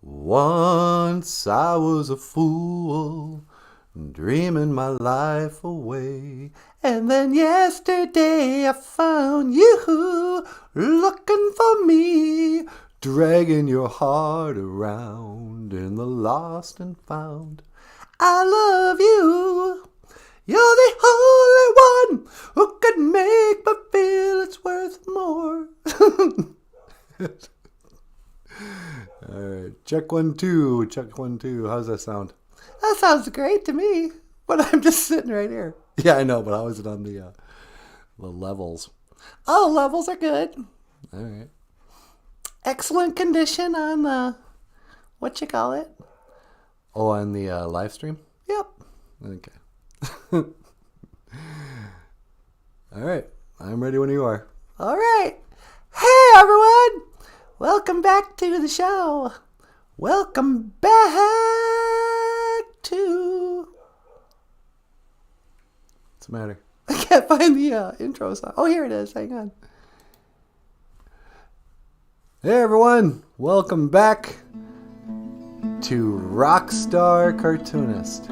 Once I was a fool, dreaming my life away. And then yesterday I found you looking for me, dragging your heart around in the lost and found. I love you. You're the only one who could make me feel it's worth more. All right, check 1 2. Check 1 2. How's that sound? That sounds great to me, but I'm just sitting right here. Yeah, I know, but how is it on the levels? Oh, levels are good. All right. Excellent condition on the, what you call it? Oh, on the live stream? Yep. Okay. All right. I'm ready when you are. All right. Hey, everyone. Welcome back to the show. Welcome back to... What's the matter? I can't find the intro song. Oh, here it is. Hang on. Hey, everyone. Welcome back to Rockstar Cartoonist.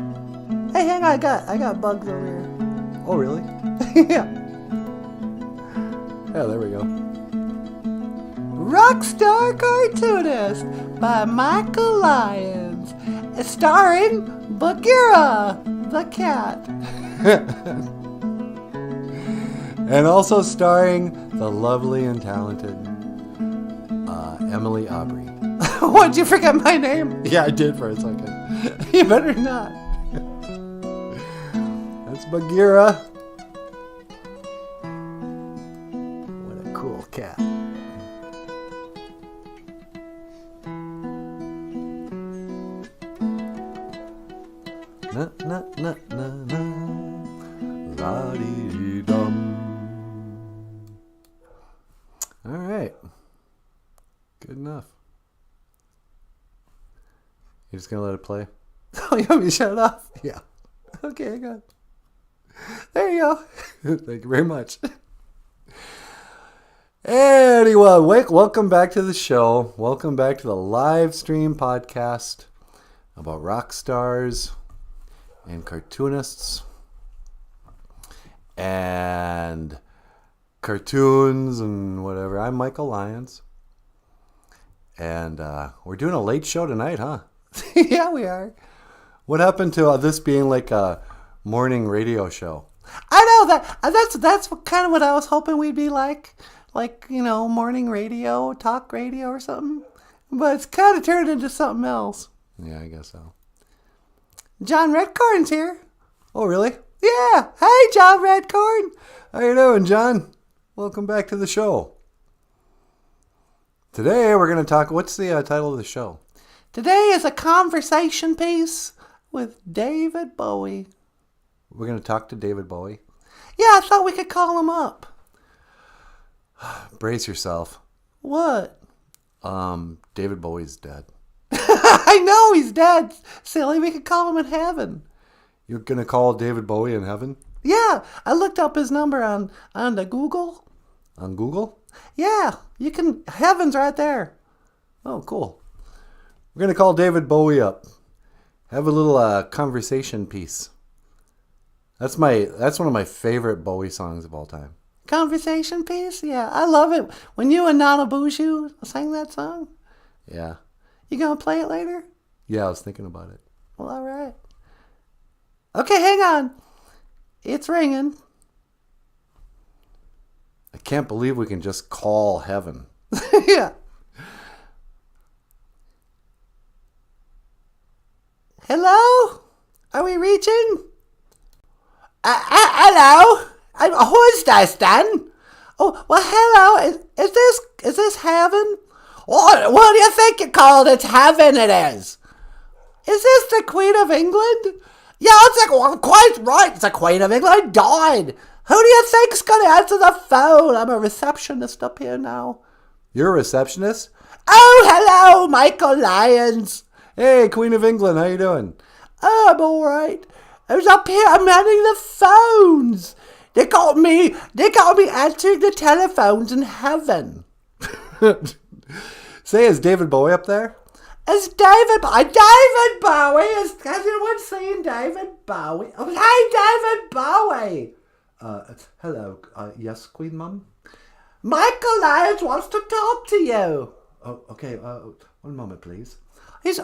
Hey, hang on. I got bugs over here. Oh, really? Yeah. Yeah, there we go. Rockstar Cartoonist by Michael Lyons, starring Bagheera the cat. And also starring the lovely and talented Emily Aubrey. What'd you forget my name? Yeah, I did for a second. You better not. That's Bagheera. What a cool cat. Na na na na na, la dee dum. All right, good enough. You just gonna let it play? Oh, you want me to shut it off? Yeah. Okay, hang on. There you go. Thank you very much. Anyway, welcome back to the show. Welcome back to the live stream podcast about rock stars and cartoonists and cartoons and whatever. I'm Michael Lyons. And we're doing a late show tonight, huh? Yeah, we are. What happened to this being like a morning radio show? I know that's kind of what I was hoping we'd be like, morning radio, talk radio or something. But it's kind of turned into something else. Yeah, I guess so. John Redcorn's here. Oh, really? Yeah. Hey, John Redcorn. How you doing, John? Welcome back to the show. Today we're going to talk... What's the title of the show? Today is a conversation piece with David Bowie. We're going to talk to David Bowie. Yeah, I thought we could call him up. Brace yourself. What? David Bowie's dead. I know he's dead. Silly, we could call him in heaven. You're going to call David Bowie in heaven? Yeah, I looked up his number on the Google. On Google? Yeah, you can. Heaven's right there. Oh, cool. We're going to call David Bowie up. Have a little conversation piece. That's one of my favorite Bowie songs of all time. Conversation piece? Yeah, I love it. When you and Nana Boozhoo sang that song? Yeah. You gonna play it later? Yeah, I was thinking about it. Well, all right. Okay, hang on. It's ringing. I can't believe we can just call heaven. Yeah. Hello? Are we reaching? Hello? Who's this then? Oh, well, hello. Is this heaven? What do you think you called it? Heaven it is. Is this the Queen of England? Yeah, quite right. It's the Queen of England died. Who do you think's going to answer the phone? I'm a receptionist up here now. You're a receptionist? Oh, hello, Michael Lyons. Hey, Queen of England, how you doing? Oh, I'm all right. I was up here. I'm manning the phones. They got me answering the telephones in heaven. Say, is David Bowie up there? Is David Bowie? Has anyone seen David Bowie? Oh, hey, David Bowie! Hello. Yes, Queen Mum? Michael Lyons wants to talk to you. Oh, okay. 1 moment, please. He's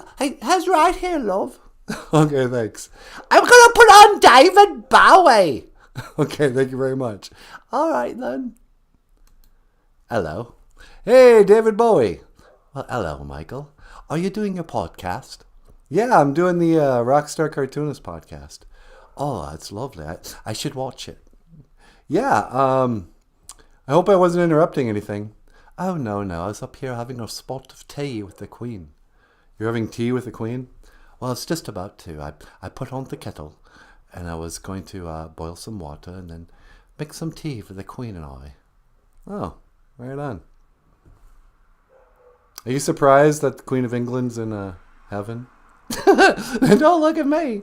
right here, love. Okay, thanks. I'm gonna put on David Bowie. Okay, thank you very much. All right, then. Hello. Hey, David Bowie. Well, hello, Michael. Are you doing your podcast? Yeah, I'm doing the Rockstar Cartoonist podcast. Oh, that's lovely. I should watch it. Yeah, I hope I wasn't interrupting anything. Oh, no. I was up here having a spot of tea with the Queen. You're having tea with the Queen? Well, it's just about to. I put on the kettle, and I was going to boil some water and then make some tea for the Queen and I. Oh, right on. Are you surprised that the Queen of England's in heaven? Don't look at me.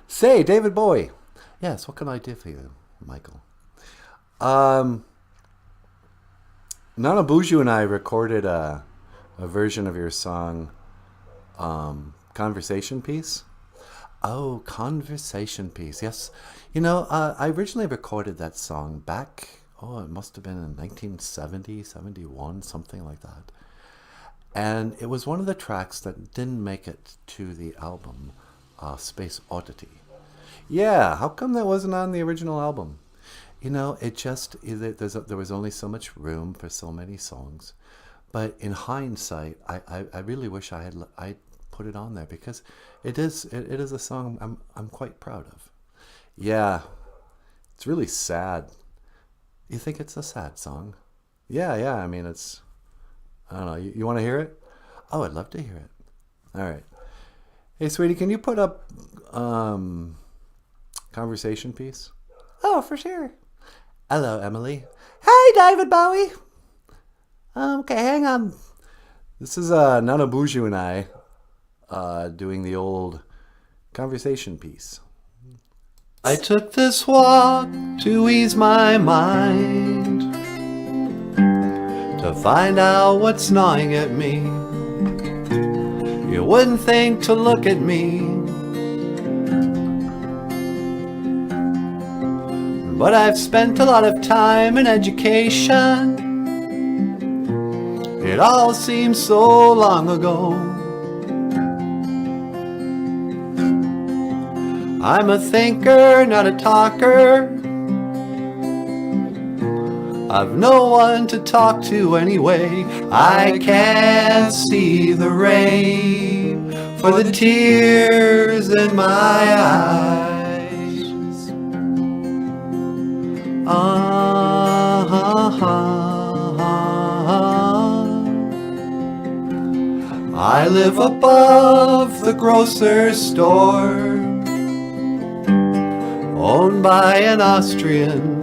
Say, David Bowie. Yes, what can I do for you, Michael? Nana Buju and I recorded a version of your song, Conversation Piece. Oh, Conversation Piece. Yes. You know, I originally recorded that song back, it must have been in 1970, 71, something like that. And it was one of the tracks that didn't make it to the album, Space Oddity. Yeah, how come that wasn't on the original album? You know, it just, there was only so much room for so many songs. But in hindsight, I really wish I put it on there, because it is a song I'm quite proud of. Yeah, it's really sad. You think it's a sad song? Yeah, I mean, it's, I don't know, you want to hear it? Oh, I'd love to hear it. All right. Hey, sweetie, can you put up Conversation Piece? Oh, for sure. Hello, Emily. Hey, David Bowie. Okay, hang on. This is Nana Buju and I doing the old Conversation Piece. I took this walk to ease my mind, to find out what's gnawing at me. You wouldn't think to look at me, but I've spent a lot of time in education. It all seems so long ago. I'm a thinker, not a talker. I've no one to talk to anyway. I can't see the rain for the tears in my eyes. I live above the grocer's store, owned by an Austrian.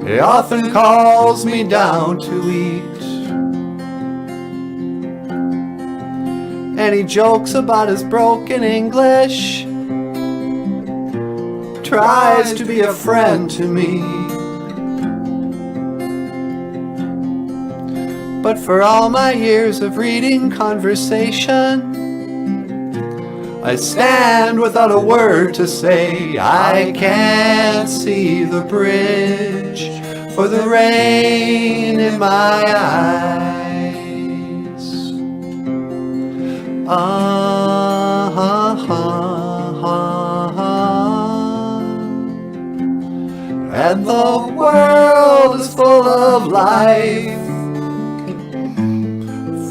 He often calls me down to eat, and he jokes about his broken English, tries to be a friend to me. But for all my years of reading conversation, I stand without a word to say. I can't see the bridge for the rain in my eyes. And the world is full of life,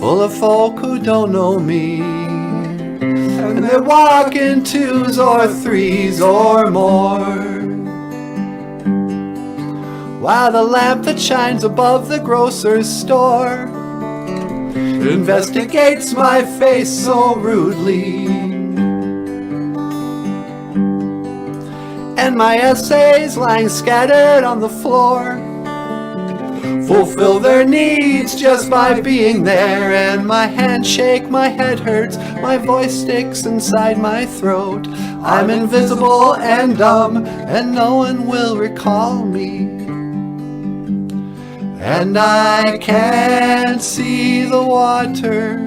full of folk who don't know me, and they walk in twos or threes or more, while the lamp that shines above the grocer's store investigates my face so rudely, and my essays lying scattered on the floor fulfill their needs just by being there. And my hands shake, my head hurts, my voice sticks inside my throat. I'm invisible and dumb, and no one will recall me. And I can't see the water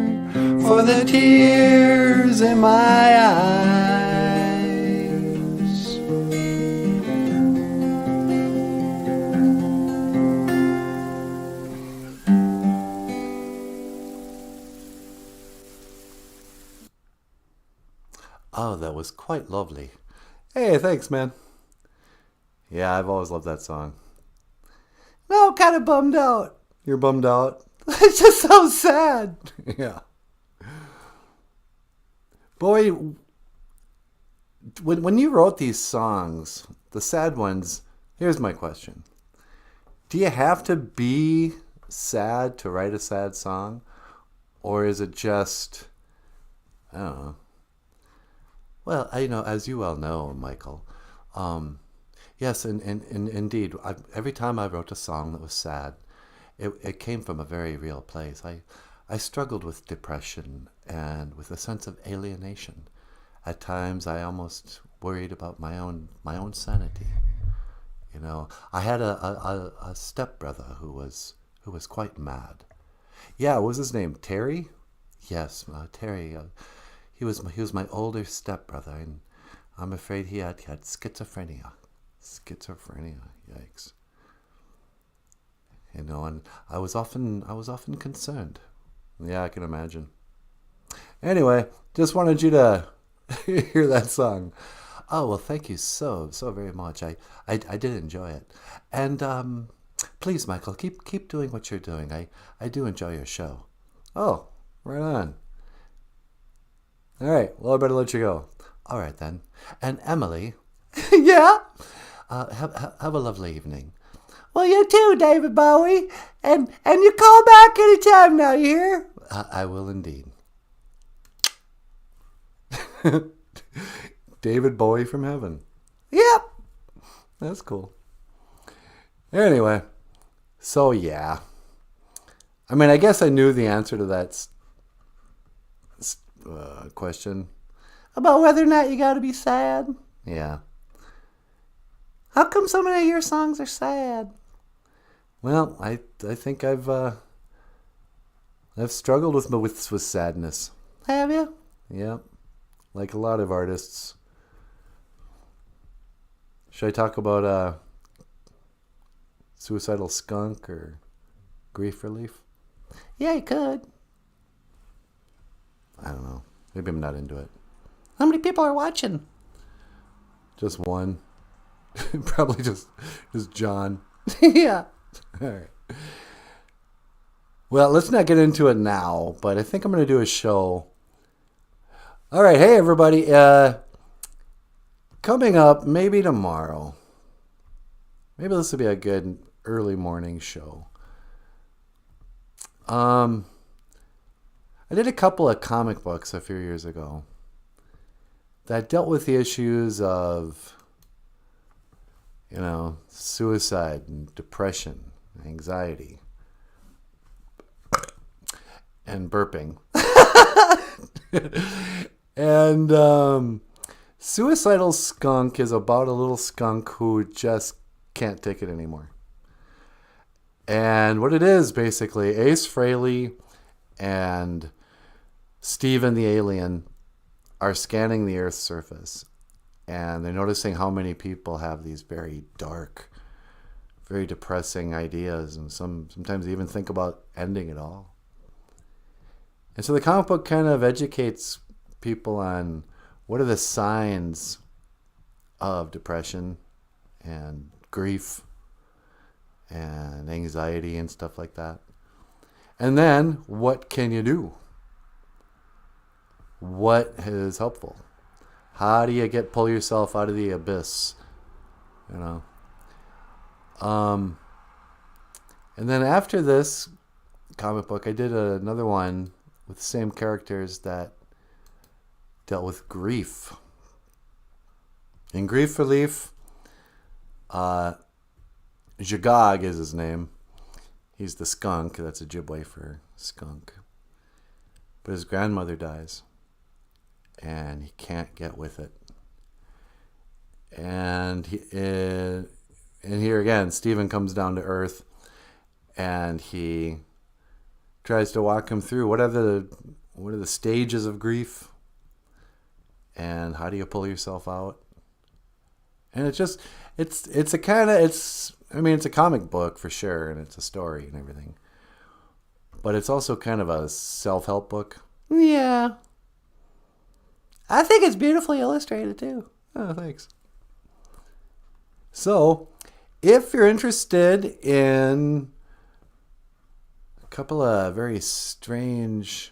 for the tears in my eyes. Oh, that was quite lovely. Hey, thanks, man. Yeah, I've always loved that song. No, I'm kind of bummed out. You're bummed out? It's just so sad. Yeah. Boy, when you wrote these songs, the sad ones, here's my question. Do you have to be sad to write a sad song? Or is it just, I don't know. Well, as you well know, Michael, yes, and indeed, every time I wrote a song that was sad, it came from a very real place. I struggled with depression and with a sense of alienation. At times, I almost worried about my own sanity. I had a stepbrother who was quite mad. Yeah, what was his name? Terry? Yes, Terry. He was my older stepbrother, and I'm afraid he had schizophrenia. Schizophrenia, yikes. And I was often concerned. Yeah, I can imagine. Anyway, just wanted you to hear that song. Oh, well, thank you so very much. I did enjoy it. And please, Michael, keep doing what you're doing. I do enjoy your show. Oh, right on. All right, well, I better let you go. All right, then. And Emily. Yeah? Have a lovely evening. Well, you too, David Bowie. And you call back anytime now, you hear? I will indeed. David Bowie from heaven. Yep. That's cool. Anyway, so yeah. I mean, I guess I knew the answer to that question about whether or not you got to be sad. Yeah. How come so many of your songs are sad? Well, I think I've struggled with sadness. Have you? Yeah, like a lot of artists. Should I talk about Suicidal Skunk or Grief Relief? Yeah, you could. I don't know. Maybe I'm not into it. How many people are watching? Just one. Probably just John. Yeah. All right. Well, let's not get into it now, but I think I'm going to do a show. All right. Hey, everybody. Coming up, maybe tomorrow. Maybe this will be a good early morning show. I did a couple of comic books a few years ago that dealt with the issues of, suicide and depression, anxiety, and burping. And Suicidal Skunk is about a little skunk who just can't take it anymore. And what it is, basically, Ace Frehley and Steven the alien are scanning the Earth's surface. And they're noticing how many people have these very dark, very depressing ideas. And sometimes even think about ending it all. And so the comic book kind of educates people on what are the signs of depression and grief and anxiety and stuff like that. And then, what can you do? What is helpful? How do you pull yourself out of the abyss? And then after this comic book, I did another one with the same characters that dealt with grief. In Grief Relief, Jagog is his name. He's the skunk. That's Ojibwe for skunk. But his grandmother dies. And he can't get with it. And here again, Steven comes down to Earth. And he tries to walk him through what are what are the stages of grief, and how do you pull yourself out? And it's just, it's a kind of, I mean, it's a comic book for sure, and it's a story and everything. But it's also kind of a self-help book. Yeah. I think it's beautifully illustrated too. Oh, thanks. So, if you're interested in a couple of very strange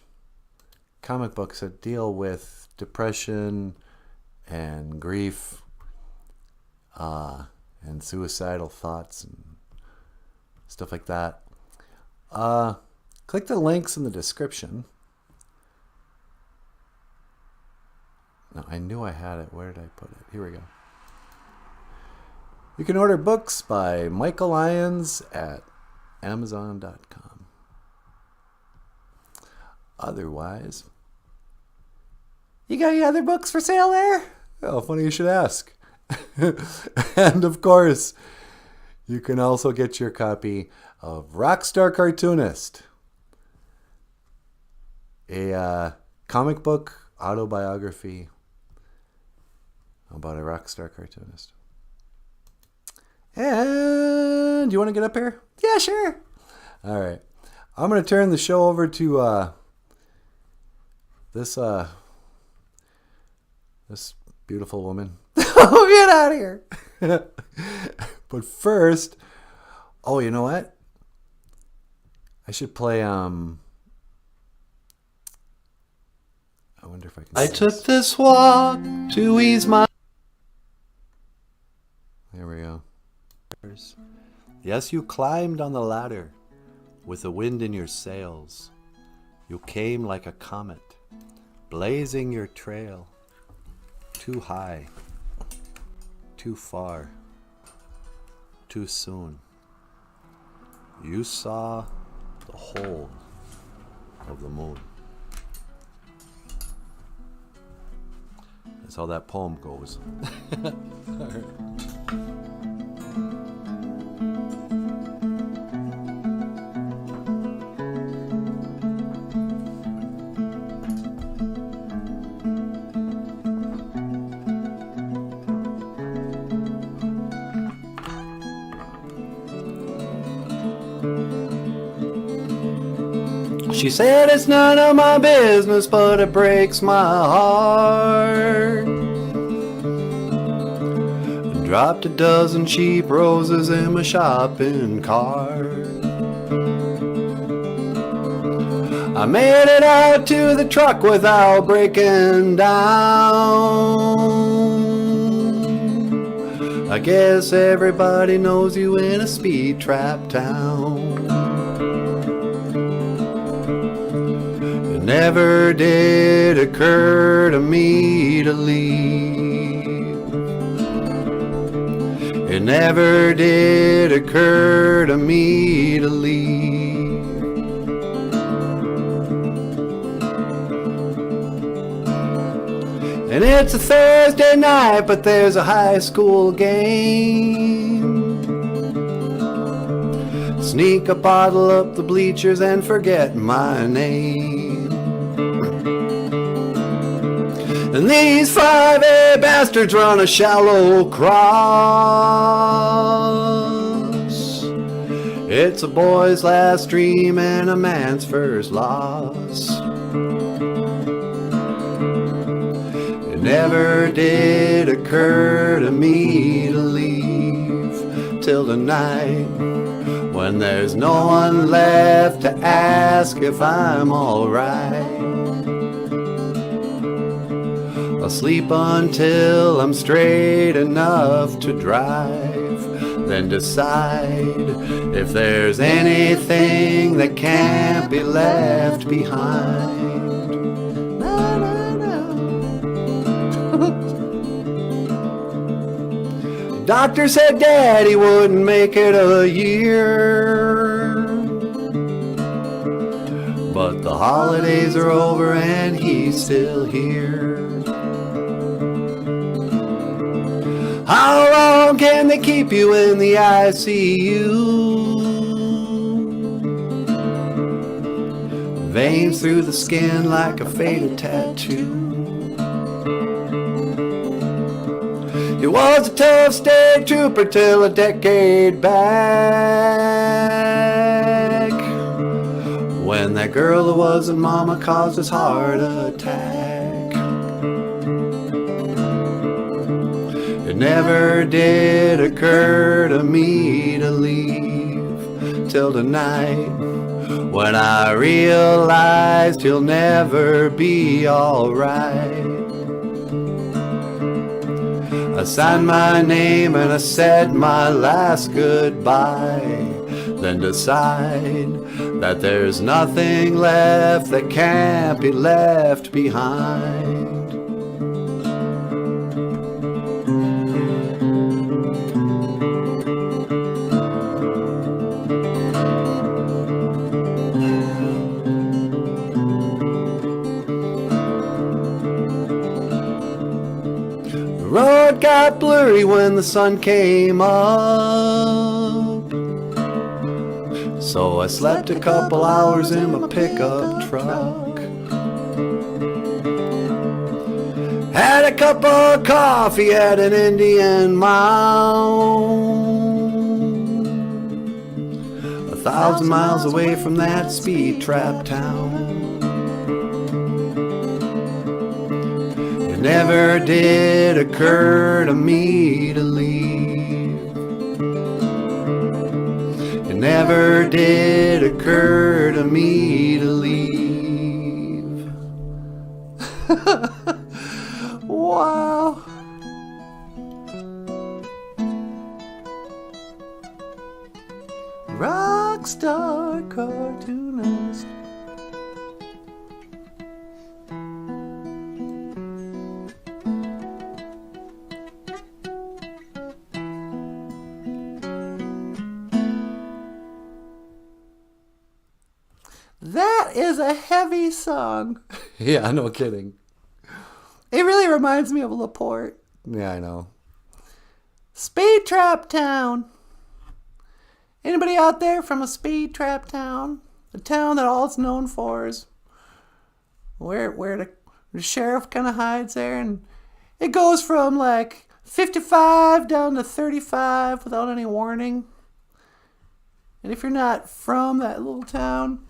comic books that deal with depression and grief, and suicidal thoughts and stuff like that, click the links in the description. No, I knew I had it. Where did I put it? Here we go. You can order books by Michael Lyons at Amazon.com. Otherwise, You got any other books for sale there? oh, funny you should ask. And of course, you can also get your copy of Rockstar Cartoonist, a comic book autobiography about a rockstar cartoonist. And you want to get up here? Yeah, sure. All right. I'm going to turn the show over to this beautiful woman. Oh, get out of here. But first, oh, you know what? I should play I wonder if I can. I took this walk to ease my... There we go. Yes, you climbed on the ladder with the wind in your sails. You came like a comet, blazing your trail. Too high, too far, too soon. You saw the whole of the moon. That's how that poem goes. All right. She said it's none of my business, but it breaks my heart. Dropped a dozen cheap roses in my shopping cart. I made it out to the truck without breaking down. I guess everybody knows you in a speed trap town. It never did occur to me to leave. It never did occur to me to leave. And it's a Thursday night, but there's a high school game. Sneak a bottle up the bleachers and forget my name. And these 5A bastards run a shallow cross. It's a boy's last dream and a man's first loss. It never did occur to me to leave till the night when there's no one left to ask if I'm alright. I'll sleep until I'm straight enough to drive, then decide if there's anything that can't be left behind. Na, na, na. Doctor said Daddy wouldn't make it a year, but the holidays are over and he's still here. How long can they keep you in the ICU? veins through the skin like a faded tattoo. He was a tough state trooper till a decade back, when that girl who wasn't mama caused his heart attack. It never did occur to me to leave till tonight, when I realized he'll never be alright. I signed my name and I said my last goodbye, then decide that there's nothing left that can't be left behind. The road got blurry when the sun came up, so I slept a couple hours in my pickup truck. Had a cup of coffee at an Indian mound, 1,000 miles away from that speed trap town. It never did occur to me to leave. It never did occur to me to leave. Wow. Rockstar cartoonist. That is a heavy song. Yeah, no kidding. It really reminds me of LaPorte. Yeah, I know. Speed Trap Town. Anybody out there from a speed trap town? A town that all it's known for is where the sheriff kind of hides there, and it goes from like 55 down to 35 without any warning. And if you're not from that little town,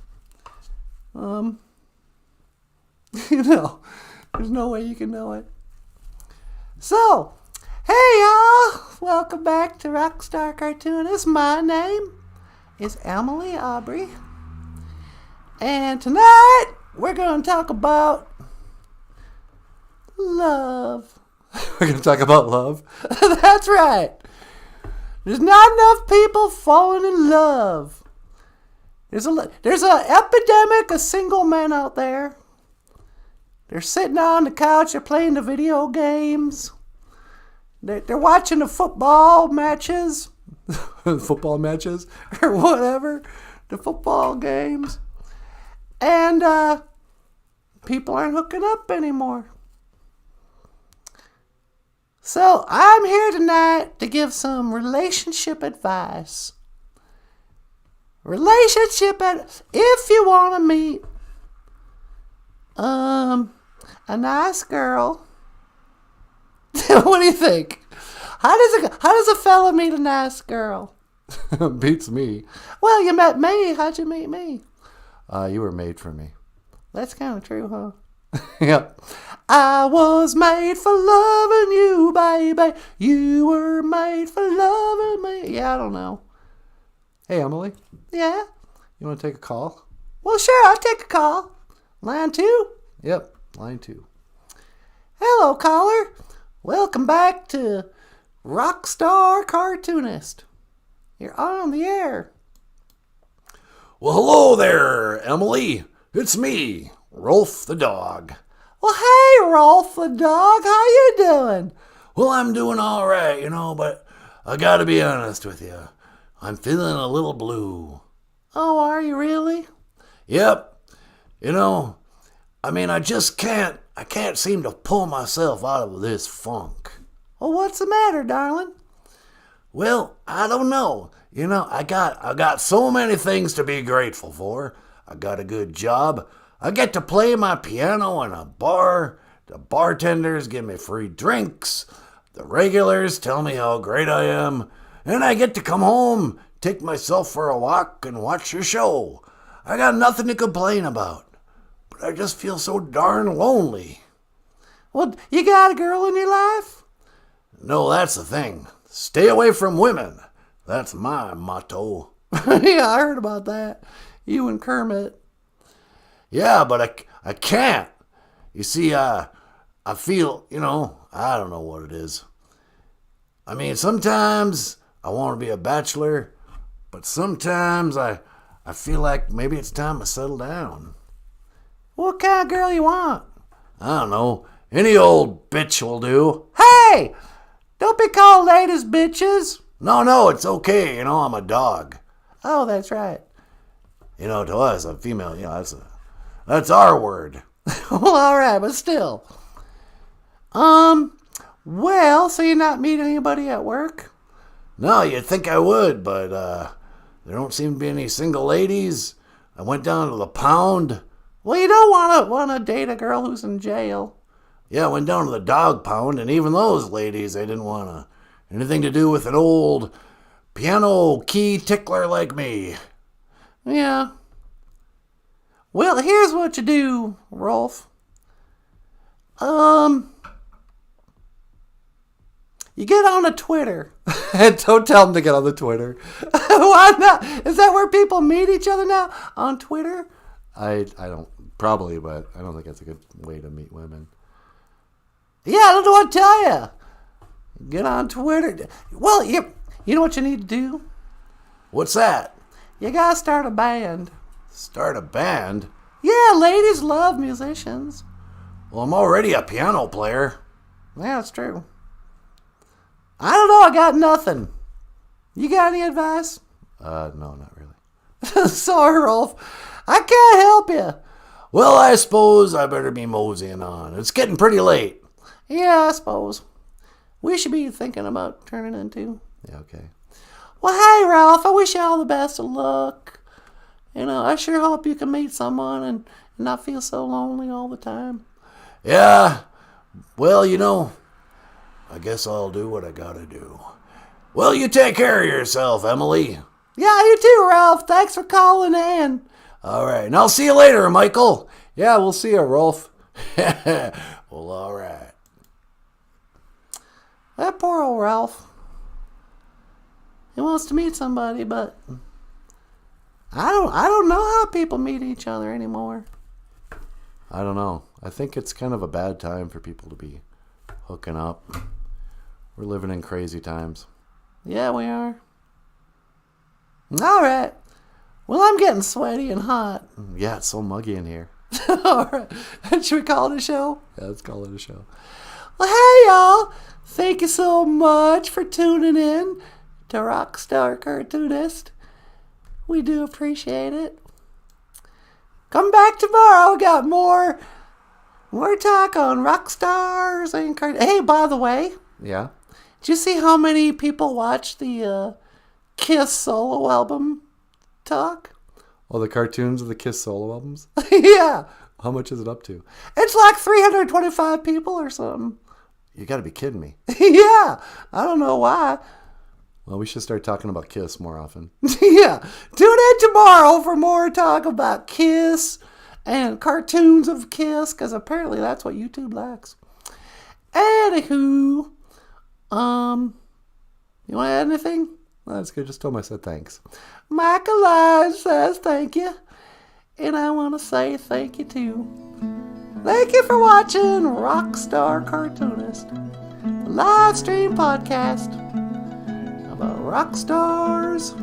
there's no way you can know it. So, hey y'all, welcome back to Rockstar Cartoonist. My name is Emily Aubrey, and tonight we're going to talk about love. We're going to talk about love? That's right. There's not enough people falling in love. There's an epidemic of single men out there. They're sitting on the couch, they're playing the video games. They're watching the football matches. Football matches? Or whatever. The football games. And people aren't hooking up anymore. So I'm here tonight to give some relationship advice. If you want to meet a nice girl. What do you think? How does a fella meet a nice girl? Beats me. Well, you met me. How'd you meet me? You were made for me. That's kind of true, huh? Yep. I was made for loving you, baby. You were made for loving me. Yeah, I don't know. Hey, Emily. Yeah? You want to take a call? Well, sure, I'll take a call. Line 2? Yep, line 2. Hello, caller. Welcome back to Rockstar Cartoonist. You're on the air. Well, hello there, Emily. It's me, Rolf the dog. Well, hey, Rolf the dog. How you doing? Well, I'm doing all right, but I gotta be honest with you. I'm feeling a little blue. Oh, are you really? Yep. I just can't seem to pull myself out of this funk. Well, what's the matter, darling? Well, I don't know. I got so many things to be grateful for. I got a good job. I get to play my piano in a bar. The bartenders give me free drinks. The regulars tell me how great I am. And I get to come home, take myself for a walk, and watch a show. I got nothing to complain about. But I just feel so darn lonely. Well, you got a girl in your life? No, that's the thing. Stay away from women. That's my motto. Yeah, I heard about that. You and Kermit. Yeah, but I can't. You see, I feel, I don't know what it is. I mean, sometimes I want to be a bachelor, but sometimes I feel like maybe it's time to settle down. What kind of girl you want? I don't know. Any old bitch will do. Hey! Don't be called ladies bitches. No, it's okay. I'm a dog. Oh, that's right. To us, a female, that's our word. Well, all right, but still. Well, so you're not meeting anybody at work? No, you'd think I would, but there don't seem to be any single ladies. I went down to the pound. Well, you don't want to date a girl who's in jail. Yeah, I went down to the dog pound, and even those ladies, they didn't want anything to do with an old piano key tickler like me. Yeah. Well, here's what you do, Rolf. You get on a Twitter. Don't tell them to get on the Twitter. Why not? Is that where people meet each other now? On Twitter? I don't, probably, but I don't think that's a good way to meet women. Yeah, I don't know what to tell you. Get on Twitter. Well, you know what you need to do? What's that? You gotta start a band. Start a band? Yeah, ladies love musicians. Well, I'm already a piano player. Yeah, that's true. I don't know, I got nothing. You got any advice? No, not really. Sorry, Rolf. I can't help you. Well, I suppose I better be moseying on. It's getting pretty late. Yeah, I suppose. We should be thinking about turning into. Yeah, okay. Well, hey, Ralph, I wish you all the best of luck. I sure hope you can meet someone and not feel so lonely all the time. Yeah, well, I guess I'll do what I gotta do. Well, you take care of yourself, Emily. Yeah, you too, Ralph. Thanks for calling in. All right, and I'll see you later, Michael. Yeah, we'll see you, Rolf. Well, all right. That poor old Ralph. He wants to meet somebody, but I don't know how people meet each other anymore. I don't know. I think it's kind of a bad time for people to be hooking up. We're living in crazy times. Yeah, we are. All right. Well, I'm getting sweaty and hot. Yeah, it's so muggy in here. All right. Should we call it a show? Yeah, let's call it a show. Well, hey, y'all. Thank you so much for tuning in to Rockstar Cartoonist. We do appreciate it. Come back tomorrow. We got more talk on rock stars and Hey, by the way, Yeah? did you see how many people watched the Kiss solo album talk? Oh, the cartoons of the Kiss solo albums? Yeah. How much is it up to? It's like 325 people or something. You gotta be kidding me. Yeah. I don't know why. Well, we should start talking about Kiss more often. Yeah. Tune in tomorrow for more talk about Kiss and cartoons of Kiss, because apparently that's what YouTube likes. Anywho, you want to add anything? That's good. Just tell him I said thanks. Michael Lyons says thank you, and I want to say thank you too. Thank you for watching Rockstar Cartoonist, a live stream podcast about rock stars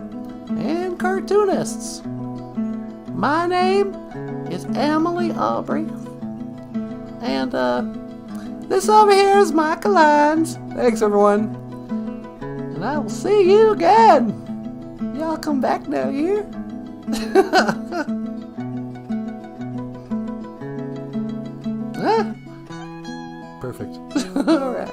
and cartoonists. My name is Emily Aubrey, and this over here is Michael Lyons. Thanks, everyone. And I will see you again. Y'all come back down here. Huh? Perfect. All right.